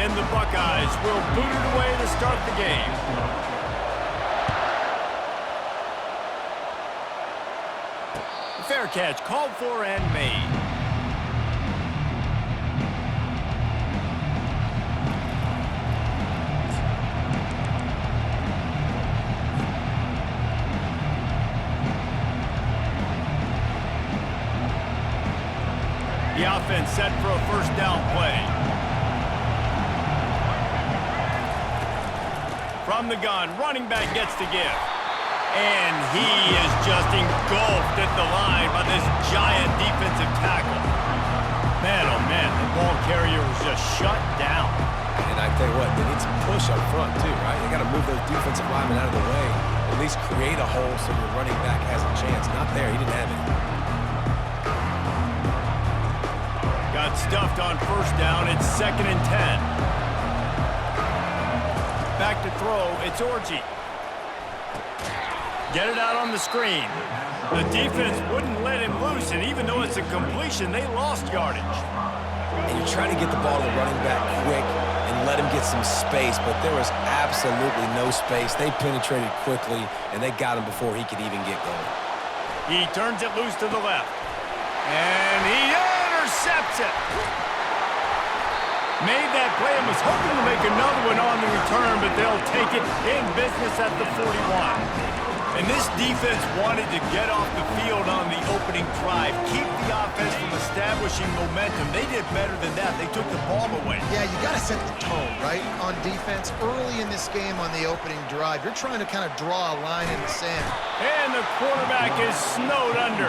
And the Buckeyes will boot it away to start the game. Fair catch called for and made. The offense set for a first down play. From the gun, running back gets to give. And he is just engulfed at the line by this giant defensive tackle. Man, oh man, the ball carrier was just shut down. And I tell you what, they need some push up front too, right? You got to move those defensive linemen out of the way. At least create a hole so your running back has a chance. Not there, he didn't have it. Got stuffed on first down. It's 2nd and 10. Back to throw. It's Orji. Get it out on the screen. The defense wouldn't let him loose, and even though it's a completion, they lost yardage. And you're trying to get the ball to the running back quick and let him get some space, but there was absolutely no space. They penetrated quickly, and they got him before he could even get going. He turns it loose to the left. And he intercepts it. Made that play and was hoping to make another one on the return, but they'll take it in business at the 41. And this defense wanted to get off the field on the opening drive, keep the offense from establishing momentum. They did better than that. They took the ball away. Yeah, you got to set the tone, right, on defense. Early in this game on the opening drive, you're trying to kind of draw a line in the sand. And the quarterback is snowed under.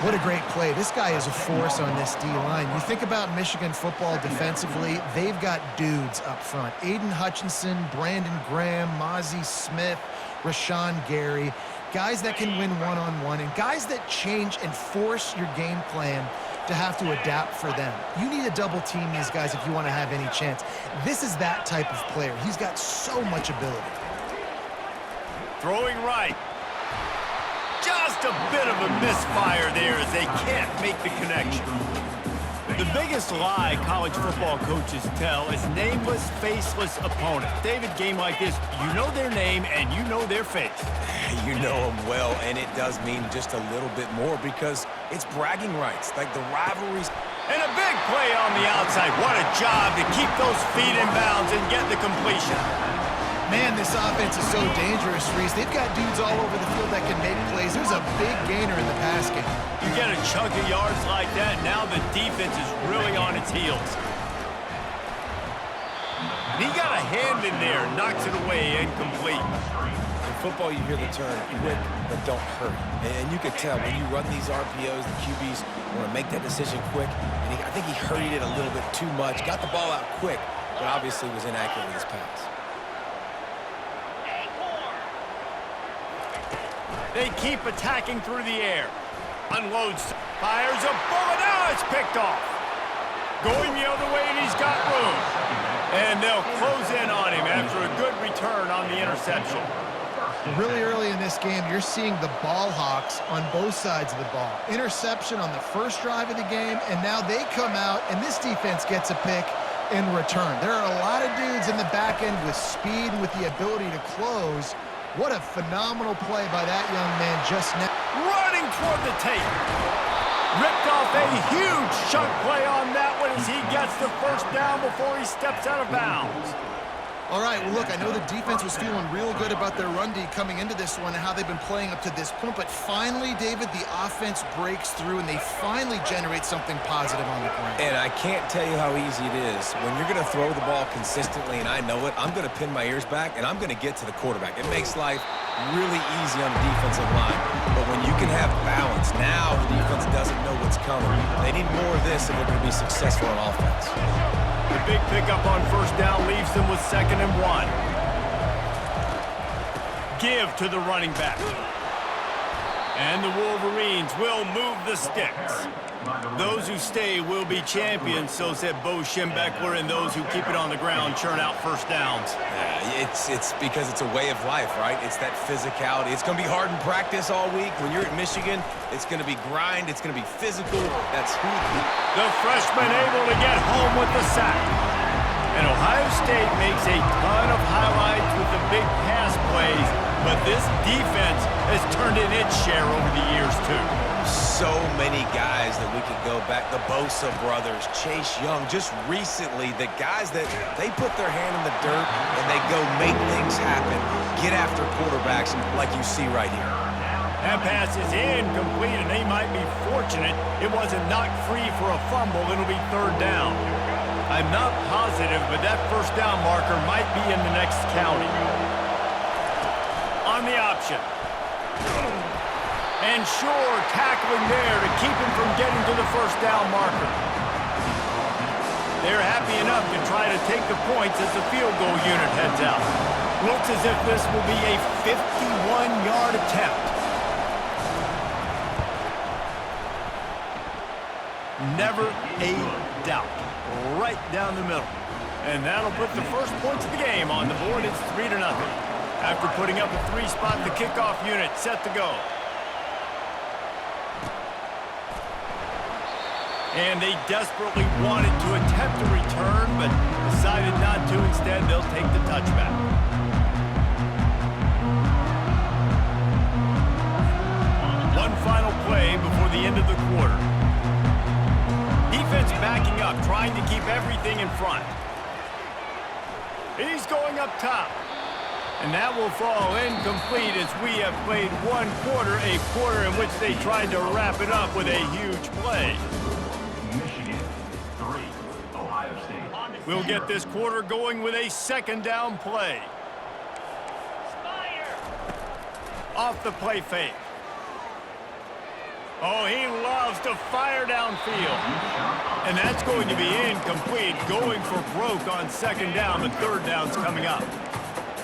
What a great play. This guy is a force on this D-line. You think about Michigan football defensively, they've got dudes up front. Aiden Hutchinson, Brandon Graham, Mozzie Smith, Rashawn Gary, guys that can win one-on-one and guys that change and force your game plan to have to adapt for them. You need to double team these guys if you want to have any chance. This is that type of player. He's got so much ability. Throwing right. Just a bit of a misfire there as they can't make the connection. The biggest lie college football coaches tell is nameless, faceless opponent. David, game like this, you know their name and you know their face. You know them well, and it does mean just a little bit more because it's bragging rights, like the rivalries. And a big play on the outside. What a job to keep those feet in bounds and get the completion. Man, this offense is so dangerous, Reese. They've got dudes all over the field that can make plays. There's a big gainer in the pass game. You get a chunk of yards like that, now the defense is really on its heels. And he got a hand in there, knocks it away, incomplete. In football, you hear the term quick, but don't hurry. And you can tell when you run these RPOs, the QBs want to make that decision quick. And I think he hurried it a little bit too much, got the ball out quick, but obviously was inaccurate with his pass. They keep attacking through the air. Unloads, fires a bullet. Now it's picked off. Going the other way, and he's got room. And they'll close in on him after a good return on the interception. Really early in this game, you're seeing the ball hawks on both sides of the ball. Interception on the first drive of the game, and now they come out, and this defense gets a pick in return. There are a lot of dudes in the back end with speed and with the ability to close. What a phenomenal play by that young man just now. Running toward the tape. Ripped off a huge chunk play on that one as he gets the first down before he steps out of bounds. All right, well, look, I know the defense was feeling real good about their run D coming into this one and how they've been playing up to this point, but finally, David, the offense breaks through and they finally generate something positive on the ground. And I can't tell you how easy it is. When you're going to throw the ball consistently, and I know it, I'm going to pin my ears back, and I'm going to get to the quarterback. It makes life really easy on the defensive line. But when you can have balance, now the defense doesn't know what's coming. They need more of this if they're going to be successful on offense. The big pickup on first down leaves them with 2nd and 1. Give to the running back. And the Wolverines will move the sticks. Those who stay will be champions, so said Bo Schembechler, and those who keep it on the ground churn out first downs. Yeah, it's because it's a way of life, right? It's that physicality. It's going to be hard in practice all week. When you're at Michigan, it's going to be grind. It's going to be physical. That's who. The freshman able to get home with the sack. And Ohio State makes a ton of highlights with the big pass plays, but this defense has turned in its share over the years, too. So many guys that we could go back. The Bosa brothers, Chase Young, just recently, the guys that they put their hand in the dirt and they go make things happen, get after quarterbacks like you see right here. That pass is incomplete, and they might be fortunate it wasn't knocked free for a fumble. It'll be third down. I'm not positive, but that first down marker might be in the next county. On the option. And sure, tackling there to keep him from getting to the first down marker. They're happy enough to try to take the points as the field goal unit heads out. Looks as if this will be a 51-yard attempt. Never a doubt. Right down the middle. And that'll put the first points of the game on the board. It's 3-0. After putting up a 3-spot, the kickoff unit set to go. And they desperately wanted to attempt a return, but decided not to. Instead, they'll take the touchback. One final play before the end of the quarter. Defense backing up, trying to keep everything in front. He's going up top. And that will fall incomplete as we have played one quarter, a quarter in which they tried to wrap it up with a huge play. Michigan, 3, Ohio State. We'll get this quarter going with a second down play. Off the play fake. Oh, he loves to fire downfield. And that's going to be incomplete, going for broke on second down. The third down's coming up.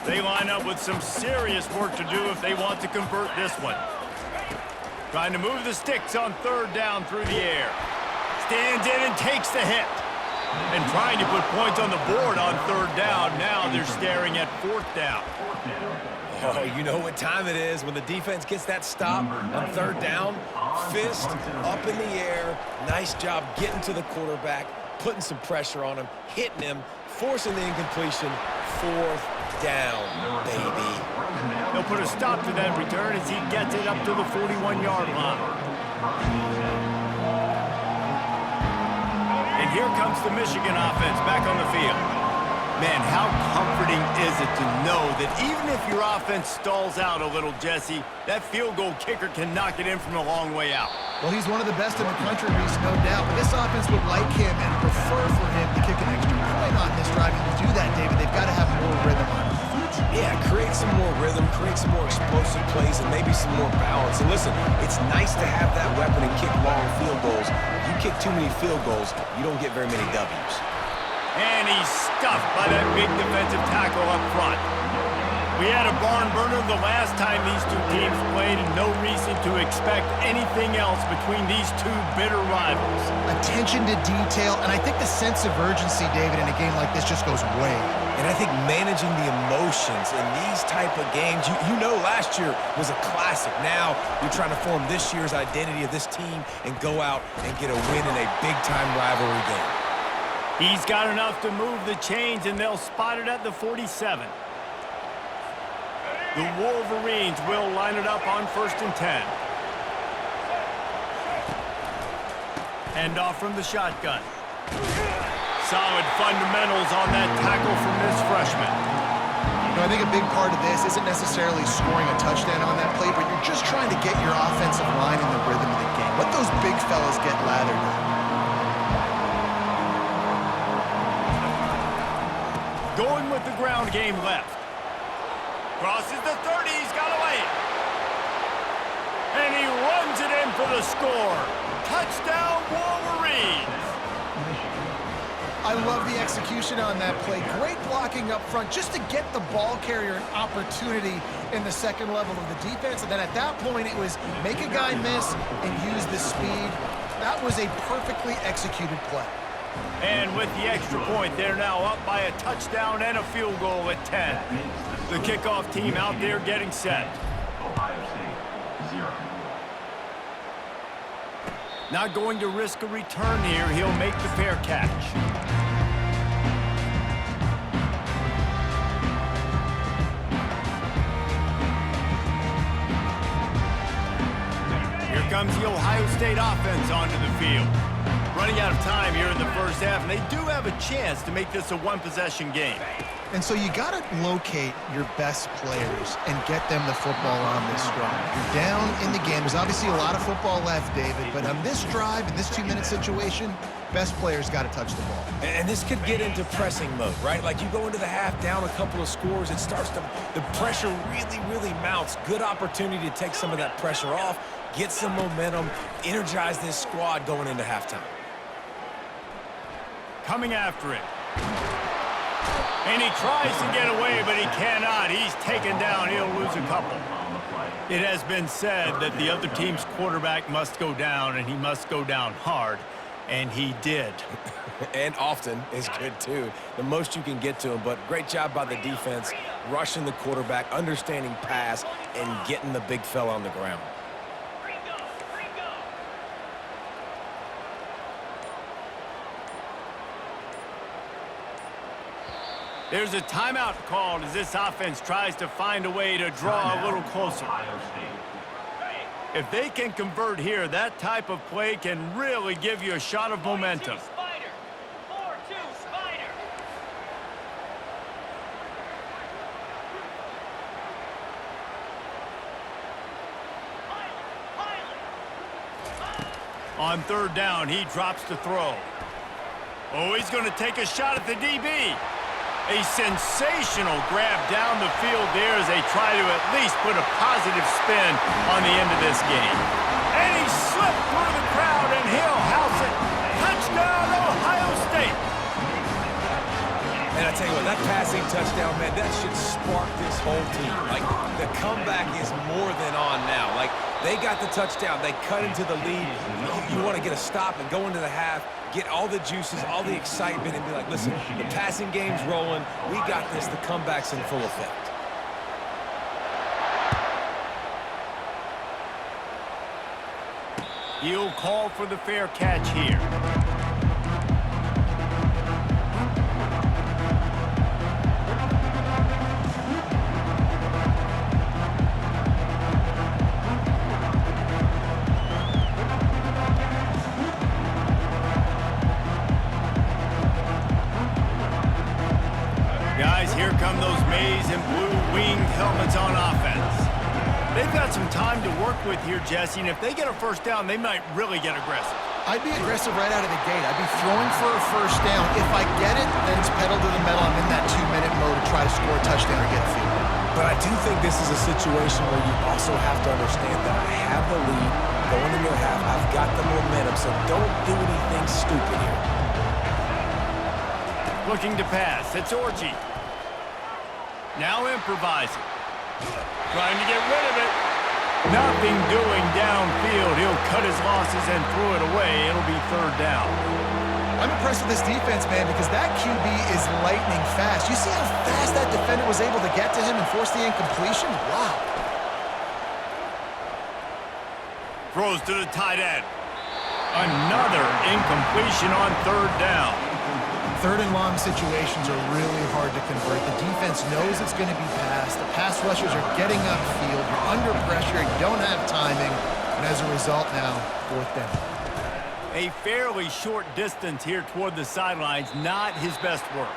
They line up with some serious work to do if they want to convert this one. Trying to move the sticks on third down through the air. Stands in and takes the hit. And trying to put points on the board on third down. Now they're staring at fourth down. Oh, you know what time it is when the defense gets that stop on third down. Fist up in the air. Nice job getting to the quarterback, putting some pressure on him, hitting him, forcing the incompletion. Fourth down, baby. They'll put a stop to that return as he gets it up to the 41-yard line. And here comes the Michigan offense back on the field. Man, how comforting is it to know that even if your offense stalls out a little, Jesse, that field goal kicker can knock it in from a long way out. Well, he's one of the best in the country, Reese, no doubt. But this offense would like him and prefer for him to kick an extra point on this drive. And to do that, David, they've got to have more rhythm on offense. Yeah, create some more rhythm, create some more explosive plays, and maybe some more balance. And listen, it's nice to have that weapon and kick long field goals. If you kick too many field goals, you don't get very many W's. And he's stuffed by that big defensive tackle up front. We had a barn burner the last time these two teams played, and no reason to expect anything else between these two bitter rivals. Attention to detail, and I think the sense of urgency, David, in a game like this just goes way. And I think managing the emotions in these type of games, you know last year was a classic. Now you're trying to form this year's identity of this team and go out and get a win in a big-time rivalry game. He's got enough to move the chains, and they'll spot it at the 47. The Wolverines will line it up on 1st and 10. Hand off from the shotgun. Solid fundamentals on that tackle from this freshman. You know, I think a big part of this isn't necessarily scoring a touchdown on that play, but you're just trying to get your offensive line in the rhythm of the game. Let those big fellas get lathered up. Going with the ground game left. Crosses the 30, he's got away. And he runs it in for the score. Touchdown, Wolverines. I love the execution on that play. Great blocking up front just to get the ball carrier an opportunity in the second level of the defense. And then at that point, it was make a guy miss and use the speed. That was a perfectly executed play. And with the extra point, they're now up by a touchdown and a field goal at 10. The kickoff team out there getting set. Ohio State, 0. Not going to risk a return here. He'll make the fair catch. comes the Ohio State offense onto the field. Running out of time here in the first half, and they do have a chance to make this a one-possession game. And so you got to locate your best players and get them the football on this drive. You're down in the game. There's obviously a lot of football left, David, but on this drive, in this 2-minute situation, best players got to touch the ball. And this could get into pressing mode, right? Like you go into the half down a couple of scores, it starts to, the pressure really mounts. Good opportunity to take some of that pressure off, get some momentum, energize this squad going into halftime. Coming after it. And he tries to get away, but he cannot. He's taken down. He'll lose a couple. It has been said that the other team's quarterback must go down, and he must go down hard, and he did. And often is good, too. The most you can get to him, but great job by the defense, rushing the quarterback, understanding pass, and getting the big fella on the ground. There's a timeout called as this offense tries to find a way to draw a little closer. If they can convert here, that type of play can really give you a shot of momentum. On third down, he drops to throw. Oh, he's going to take a shot at the DB. A sensational grab down the field there as they try to at least put a positive spin on the end of this game. And he slipped through the crowd, and he'll house it. Touchdown, Ohio State. And I tell you what, that passing touchdown, man, that should spark this whole team. Like, the comeback is more than on now. Like, they got the touchdown. They cut into the lead. You want to get a stop and go into the half, get all the juices, all the excitement, and be like, listen, the passing game's rolling. We got this. The comeback's in full effect. He'll call for the fair catch here. Here come those maize and blue-winged helmets on offense. They've got some time to work with here, Jesse, and if they get a first down, they might really get aggressive. I'd be aggressive right out of the gate. I'd be throwing for a first down. If I get it, then it's pedal to the metal. I'm in that 2-minute mode to try to score a touchdown or get a field goal. But I do think this is a situation where you also have to understand that I have the lead going into the half. I've got the momentum, so don't do anything stupid here. Looking to pass. It's Orji. Now improvising. Trying to get rid of it. Nothing doing downfield. He'll cut his losses and throw it away. It'll be third down. I'm impressed with this defense, man, because that QB is lightning fast. You see how fast that defender was able to get to him and force the incompletion? Wow. Throws to the tight end. Another incompletion on third down. Third and long situations are really hard to convert. The defense knows it's going to be passed. The pass rushers are getting upfield. You're under pressure. You don't have timing. And as a result now, fourth down. A fairly short distance here toward the sidelines. Not his best work.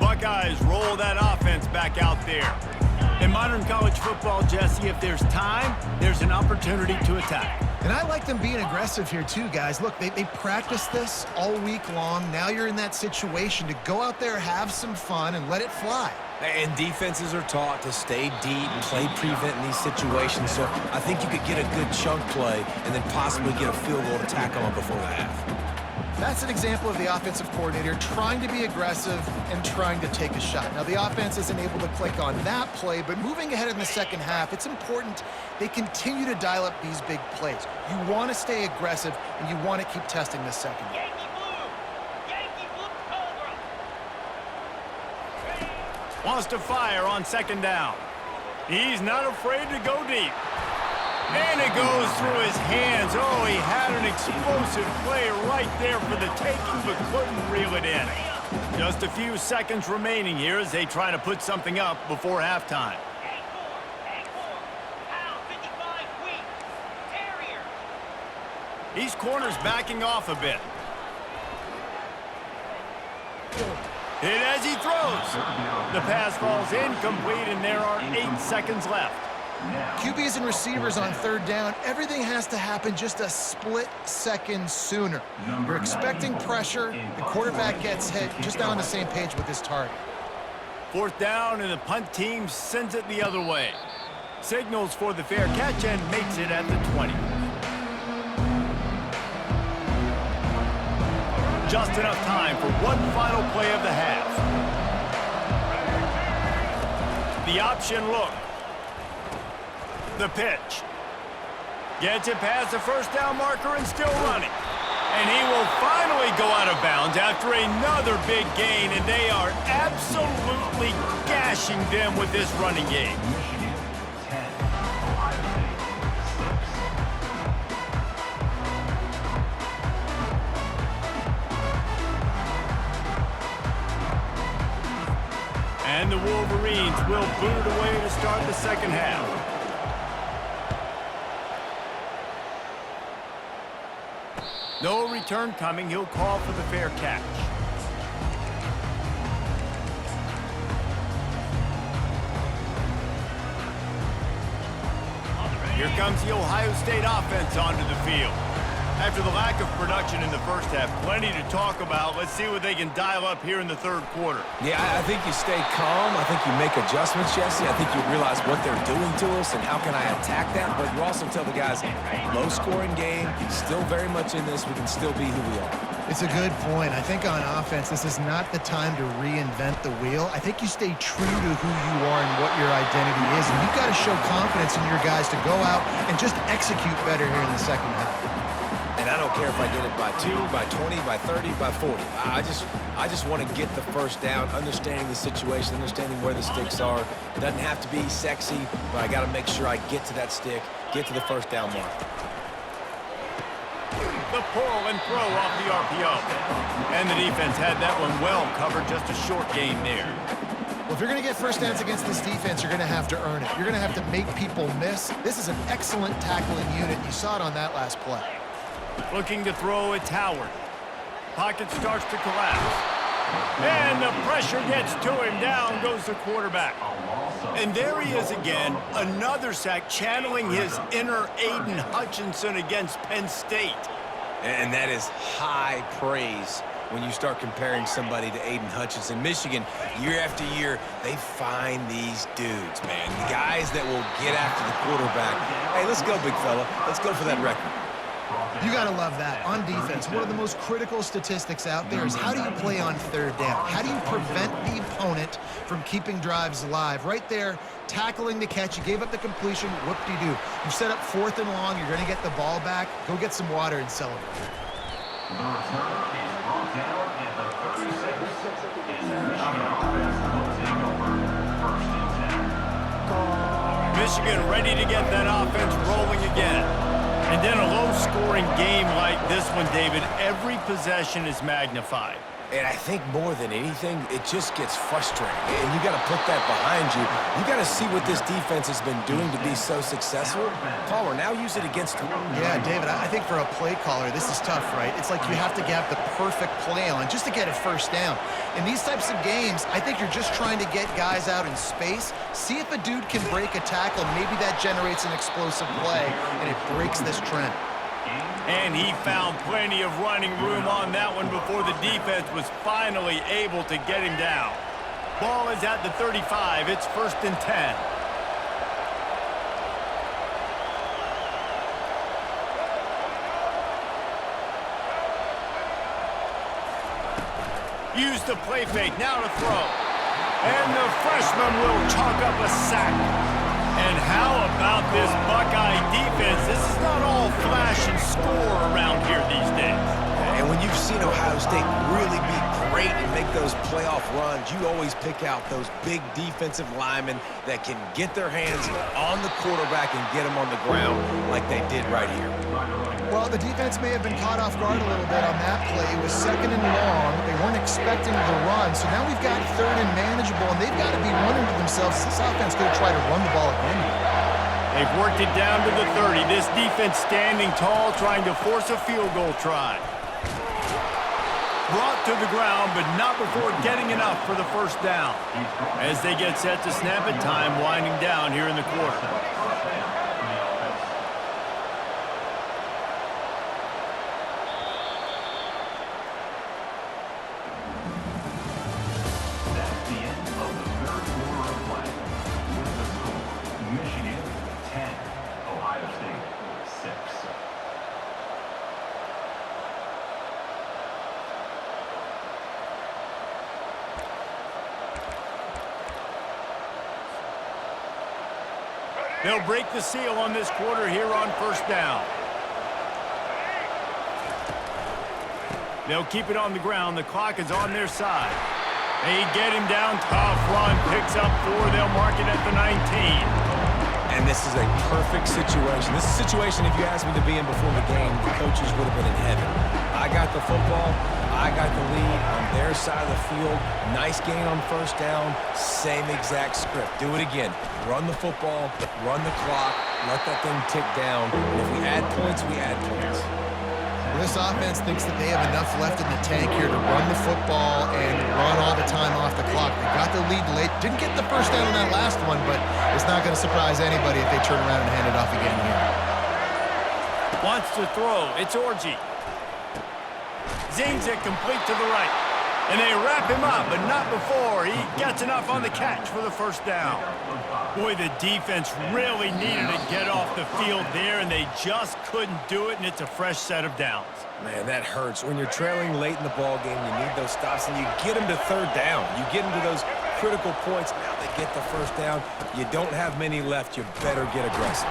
Buckeyes roll that offense back out there. In modern college football, Jesse, if there's time, there's an opportunity to attack. And I like them being aggressive here too, guys. Look, they practice this all week long. Now you're in that situation to go out there, have some fun, and let it fly. And defenses are taught to stay deep, play prevent in these situations. So I think you could get a good chunk play and then possibly get a field goal to tackle on before the half. That's an example of the offensive coordinator trying to be aggressive and trying to take a shot. Now, the offense isn't able to click on that play, but moving ahead in the second half, it's important they continue to dial up these big plays. You want to stay aggressive, and you want to keep testing the second. Yankee Blue Cobra. Wants to fire on second down. He's not afraid to go deep. And it goes through his hands. Oh, he had an explosive play right there for the taking, but couldn't reel it in. Just a few seconds remaining here as they try to put something up before halftime. Hang four. Pound 55 weak. Terrier. These corners backing off a bit. Hit as he throws. The pass falls incomplete, and there are 8 seconds left. QBs and receivers on third down, everything has to happen just a split second sooner. You're expecting pressure, the quarterback gets hit, just not on the same page with his target. 4th down, and the punt team sends it the other way. Signals for the fair catch and makes it at the 20. Just enough time for one final play of the half. The option look. The pitch. Gets it past the first down marker and still running. And he will finally go out of bounds after another big gain, and they are absolutely gashing them with this running game. Michigan, 10. Ohio State, 6. And the Wolverines will boot it away to start the second half. No return coming. He'll call for the fair catch. Here comes the Ohio State offense onto the field. After the lack of production in the first half, plenty to talk about. Let's see what they can dial up here in the third quarter. Yeah, I think you stay calm. I think you make adjustments, Jesse. I think you realize what they're doing to us and how can I attack that. But you also tell the guys, low-scoring game, still very much in this. We can still be who we are. It's a good point. I think on offense, this is not the time to reinvent the wheel. I think you stay true to who you are and what your identity is. And you've got to show confidence in your guys to go out and just execute better here in the second half. And I don't care if I get it by 2, by 20, by 30, by 40. I just want to get the first down, understanding the situation, understanding where the sticks are. Doesn't have to be sexy, but I got to make sure I get to that stick, get to the first down mark. The pull and throw off the RPO. And the defense had that one well covered, just a short gain there. Well, if you're going to get first downs against this defense, you're going to have to earn it. You're going to have to make people miss. This is an excellent tackling unit. You saw it on that last play. Looking to throw, it's Howard. Pocket starts to collapse. And the pressure gets to him. Down goes the quarterback. And there he is again. Another sack, channeling his inner Aiden Hutchinson against Penn State. And that is high praise when you start comparing somebody to Aiden Hutchinson. Michigan, year after year, they find these dudes, man. The guys that will get after the quarterback. Hey, let's go, big fella. Let's go for that record. You got to love that. On defense, one of the most critical statistics out there is how do you play on third down? How do you prevent the opponent from keeping drives alive? Right there, tackling the catch. You gave up the completion. Whoop-de-doo. You set up 4th and long. You're going to get the ball back. Go get some water and celebrate. The return is brought down at the 36. As Michigan offense will take over 1st and 10. Michigan ready to get that offense rolling again. And then a low-scoring game like this one, David, every possession is magnified. And I think more than anything, it just gets frustrating. And you got to put that behind you. You got to see what this defense has been doing to be so successful. Caller, now use it against them. Yeah, David, I think for a play caller, this is tough, right? It's like you have to get the perfect play on just to get a first down. In these types of games, I think you're just trying to get guys out in space, see if a dude can break a tackle. Maybe that generates an explosive play, and it breaks this trend. And he found plenty of running room on that one before the defense was finally able to get him down. Ball is at the 35. It's 1st and 10. Use the play fake, now to throw. And the freshman will chalk up a sack. And how about this Buckeye defense? This is not all flash and score around here these days. And when you've seen Ohio State really be great and make those playoff runs, you always pick out those big defensive linemen that can get their hands on the quarterback and get him on the ground like they did right here. Well, the defense may have been caught off guard a little bit on that play. It was 2nd and long. They weren't expecting the run. So now we've got 3rd and manageable, and they've got to be wondering to themselves, this offense going to try to run the ball again. They've worked it down to the 30. This defense standing tall, trying to force a field goal try. Brought to the ground, but not before getting enough for the first down. As they get set to snap it, time winding down here in the quarter. That's the end of the third quarter of play. With the score, Michigan 10, Ohio State 6. They'll break the seal on this quarter here on first down. They'll keep it on the ground. The clock is on their side. They get him down. Tough run. Picks up 4. They'll mark it at the 19. And this is a perfect situation. This is a situation, if you asked me to be in before the game, the coaches would have been in heaven. I got the football. I got the lead on their side of the field. Nice gain on first down. Same exact script. Do it again. Run the football, run the clock, let that thing tick down. And if we add points, we add points. Well, this offense thinks that they have enough left in the tank here to run the football and run all the time off the clock. They got the lead late. Didn't get the first down on that last one, but it's not going to surprise anybody if they turn around and hand it off again here. Wants to throw. It's Orji. Zings it complete to the right. And they wrap him up, but not before he gets enough on the catch for the first down. Boy, the defense really needed to get off the field there, and they just couldn't do it, and it's a fresh set of downs. Man, that hurts. When you're trailing late in the ball game, you need those stops, and you get them to third down. You get them to those critical points. Now they get the first down. You don't have many left. You better get aggressive.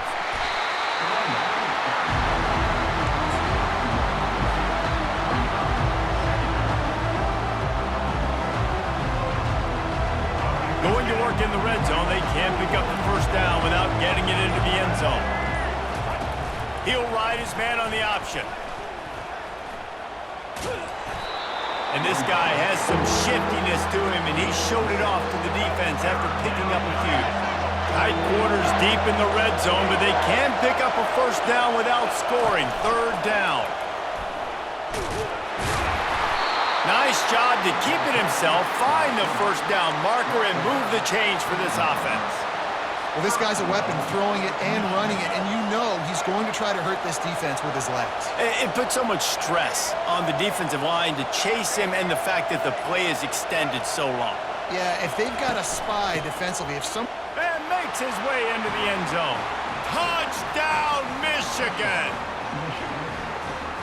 Going to work in the red zone, they can't pick up the first down without getting it into the end zone. He'll ride his man on the option. And this guy has some shiftiness to him, and he showed it off to the defense after picking up a few. Tight quarters deep in the red zone, but they can pick up a first down without scoring. Third down. Nice job to keep it himself, find the first down marker, and move the change for this offense. Well, this guy's a weapon, throwing it and running it, and you know he's going to try to hurt this defense with his legs. It puts so much stress on the defensive line to chase him, and the fact that the play is extended so long. Yeah, if they've got a spy defensively, And makes his way into the end zone. Touchdown, Michigan!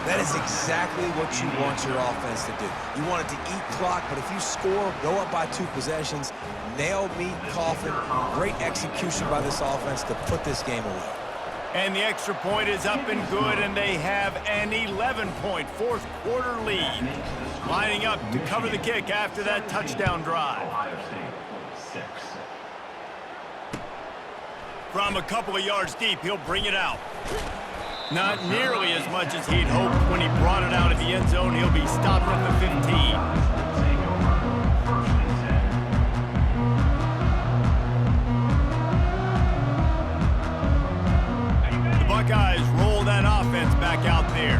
That is exactly what you want your offense to do. You want it to eat clock, but if you score, go up by 2 possessions, nail meat coffin, great execution by this offense to put this game away. And the extra point is up and good, and they have an 11-point fourth quarter lead. Lining up to cover the kick after that touchdown drive. Ohio State 6. From a couple of yards deep, he'll bring it out. Not nearly as much as he'd hoped when he brought it out of the end zone. He'll be stopped at the 15. The Buckeyes roll that offense back out there.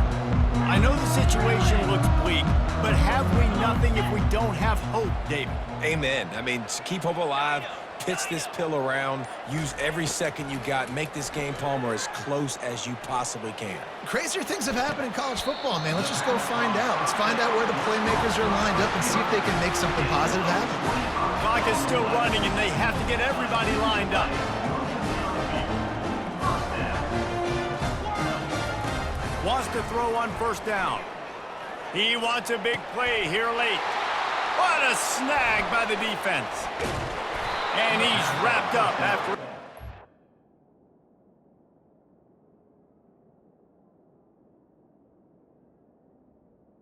I know the situation looks bleak, but have we nothing if we don't have hope, David? Amen. I mean, keep hope alive. Pitch this pill around, use every second you got, make this game, Palmer, as close as you possibly can. crazier things have happened in college football, man. Let's just go find out. Let's find out where the playmakers are lined up and see if they can make something positive happen. Clock is still running, and they have to get everybody lined up. Wants to throw on first down. He wants a big play here late. What a snag by the defense. And he's wrapped up after...